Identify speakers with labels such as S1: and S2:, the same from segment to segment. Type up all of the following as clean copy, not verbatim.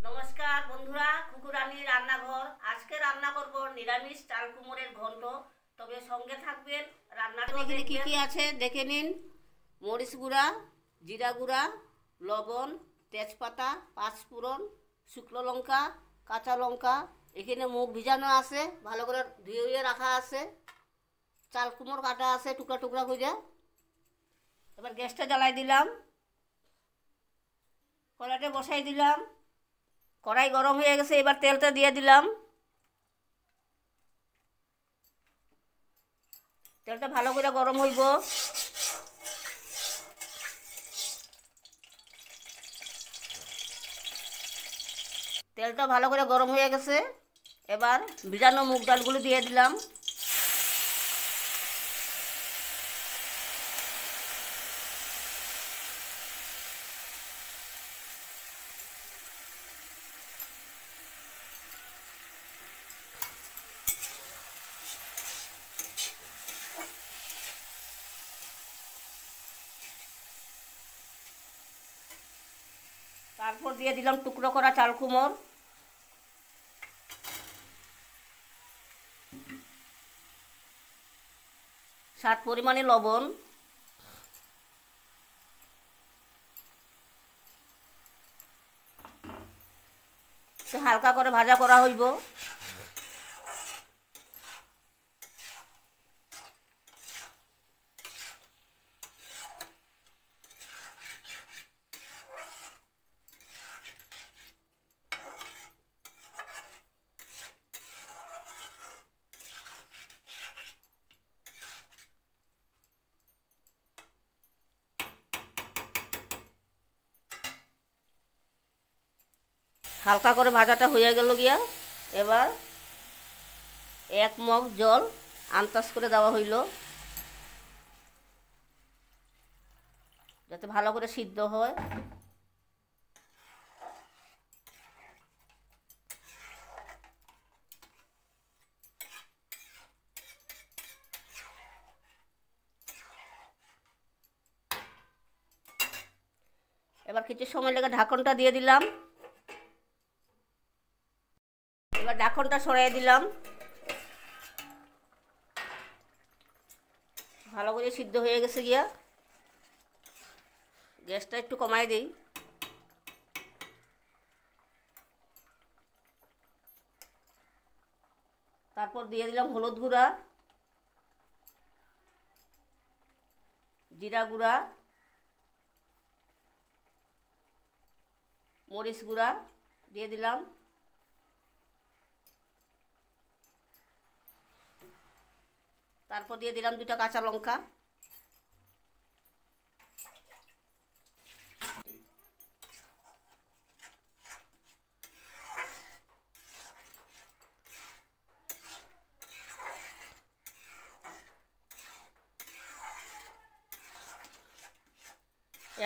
S1: নমস্কার বন্ধুরা, খুকুরানি রান্নাঘর। আজকে রান্না করব নিরামিষ চাল কুমড়ের ঘন্ট। তবে সঙ্গে থাকবেন রান্নাটা। এখানে কি কি আছে দেখে নিন। মরিচ গুঁড়া, জিরা গুঁড়া, লবণ, তেজপাতা, পাঁচফোড়ন, শুকনো লঙ্কা, কাঁচা লঙ্কা। এখানে মুগ ভিজানো আছে, ভালো করে ধুয়ে রাখা আছে। চাল কুমড় কাটা আছে টুকরা টুকরা করে। এবার গ্যাসটা জ্বালাই দিলাম, কড়াইটা বসাই দিলাম। কড়াই গরম হয়ে গেছে, এবার তেলটা দিয়ে দিলাম। তেলটা ভালো করে গরম হইব। তেলটা ভালো করে গরম হয়ে গেছে, এবার ভিজানো মুগ ডালগুলো দিয়ে দিলাম। তারপর দিয়ে দিলাম টুকরো করা চাল কুমড়। স্বাদ পরিমাণে লবণ। হালকা করে ভাজা করা হইব। হালকা করে ভাজাটা হয়ে গেল গিয়া, এবার 1 মগ জল আন্দাজ করে দেওয়া হইল, যাতে ভালো করে সিদ্ধ হয়। এবার কিছু সময় লেগে ঢাকনটা দিয়ে দিলাম। এবার ঢাকনটা সরিয়ে দিলাম। ভালো করে সিদ্ধ হয়ে গেছে গিয়া, গ্যাসটা একটু কমাই দিই। তারপর দিয়ে দিলাম হলুদ গুঁড়া, জিরা গুঁড়া, মরিচ গুঁড়া দিয়ে দিলাম। তারপর দিয়ে দিলাম 2টা কাঁচা লঙ্কা।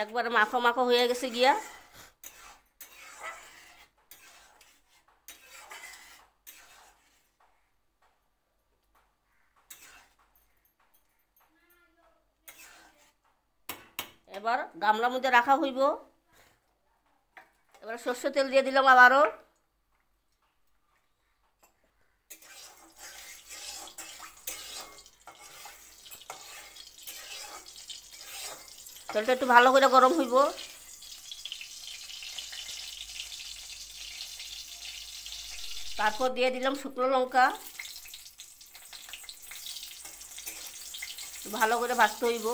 S1: একবার মাখো মাখো হয়ে গেছে গিয়া, এবার গামলার মধ্যে রাখা হইব। এবার সর্ষে তেল দিয়ে দিলাম আবারও। তেলটা একটু ভালো করে গরম হইব। তারপর দিয়ে দিলাম শুকনো লঙ্কা। ভালো করে ভাজতে হইব।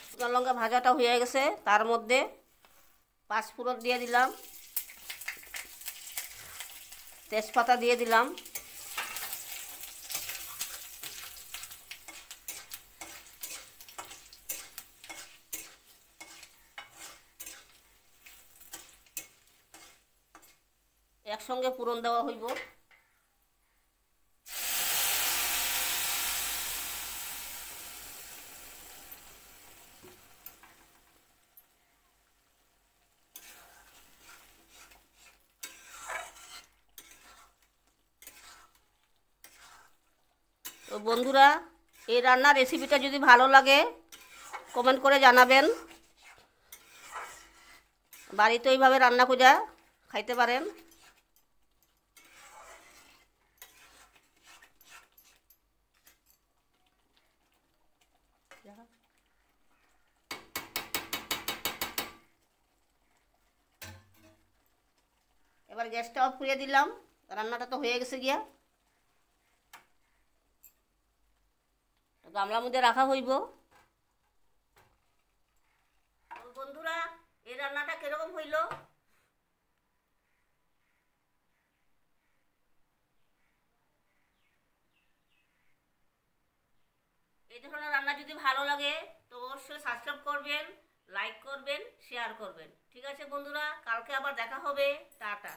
S1: শুকনো লঙ্কা ভাজাটা হয়ে গেছে, তার মধ্যে পাঁচফোড়ন দিয়ে দিলাম, তেজপাতা দিয়ে দিলাম, একসঙ্গে ফোড়ন দেওয়া হইব। বন্ধুরা, এই রান্নার রেসিপিটা যদি ভালো লাগে কমেন্ট করে জানাবেন। বাড়িতে এইভাবে রান্না করে খাইতে পারেন। এবার গ্যাসটা অফ করে দিলাম, রান্নাটা তো হয়ে গেছে গিয়া। গামলার মধ্যে রাখা হইব। বন্ধুরা, এই রান্নাটা কিরকম হইল? এই ধরনের রান্না যদি ভালো লাগে তো অবশ্যই সাবস্ক্রাইব করবেন, লাইক করবেন, শেয়ার করবেন। ঠিক আছে বন্ধুরা, কালকে আবার দেখা হবে। টাটা।